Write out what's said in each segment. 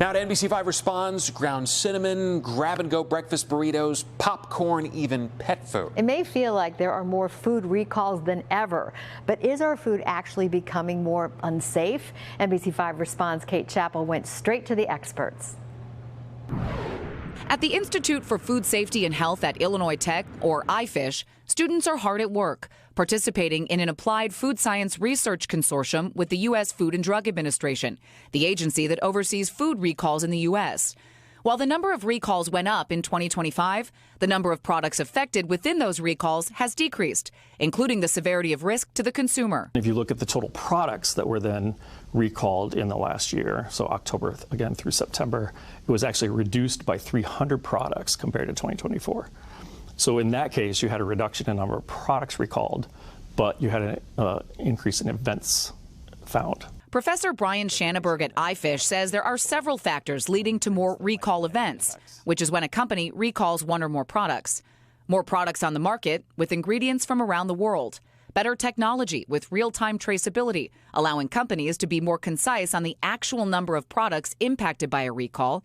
Now to NBC5 Responds, ground cinnamon, grab-and-go breakfast burritos, popcorn, even pet food. It may feel like there are more food recalls than ever, but is our food actually becoming more unsafe? NBC5 Responds' Kate Chappell went straight to the experts. At the Institute for Food Safety and Health at Illinois Tech, or IFISH, students are hard at work, participating in an applied food science research consortium with the U.S. Food and Drug Administration, the agency that oversees food recalls in the U.S. While the number of recalls went up in 2025, the number of products affected within those recalls has decreased, including the severity of risk to the consumer. If you look at the total products that were then recalled in the last year, so October again through September, it was actually reduced by 300 products compared to 2024. So in that case, you had a reduction in the number of products recalled, but you had an increase in events found. Professor Brian Schanneberg at IFISH says there are several factors leading to more recall events, which is when a company recalls one or more products. More products on the market with ingredients from around the world. Better technology with real-time traceability, allowing companies to be more concise on the actual number of products impacted by a recall.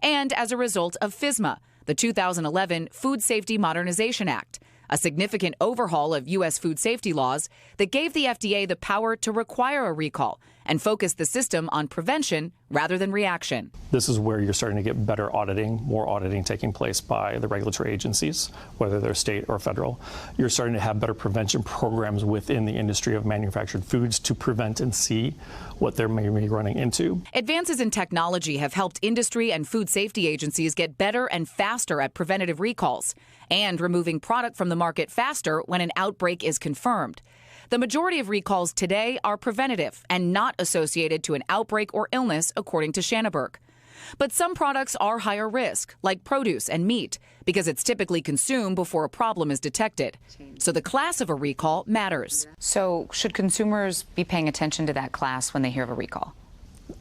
And as a result of FSMA, the 2011 Food Safety Modernization Act, a significant overhaul of U.S. food safety laws that gave the FDA the power to require a recall and focus the system on prevention rather than reaction. This is where you're starting to get better auditing, more auditing taking place by the regulatory agencies, whether they're state or federal. You're starting to have better prevention programs within the industry of manufactured foods to prevent and see what they're maybe running into. Advances in technology have helped industry and food safety agencies get better and faster at preventative recalls and removing product from the market faster when an outbreak is confirmed. The majority of recalls today are preventative and not associated to an outbreak or illness, according to Schanneberg. But some products are higher risk, like produce and meat, because it's typically consumed before a problem is detected. So the class of a recall matters. So should consumers be paying attention to that class when they hear of a recall?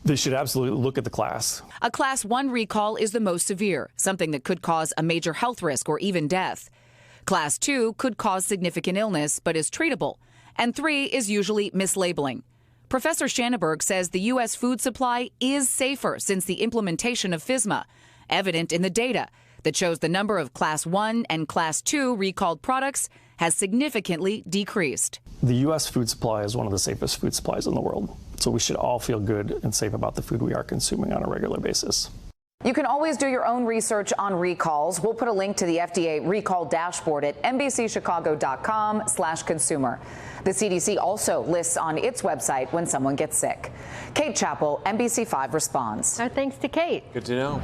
They should absolutely look at the class. A Class 1 recall is the most severe, something that could cause a major health risk or even death. Class 2 could cause significant illness but is treatable. And 3 is usually mislabeling. Professor Schanneberg says the U.S. food supply is safer since the implementation of FSMA, evident in the data that shows the number of Class 1 and Class 2 recalled products has significantly decreased. The U.S. food supply is one of the safest food supplies in the world, so we should all feel good and safe about the food we are consuming on a regular basis. You can always do your own research on recalls. We'll put a link to the FDA recall dashboard at NBCChicago.com/consumer. The CDC also lists on its website when someone gets sick. Kate Chappell, NBC5 Responds. Our thanks to Kate. Good to know.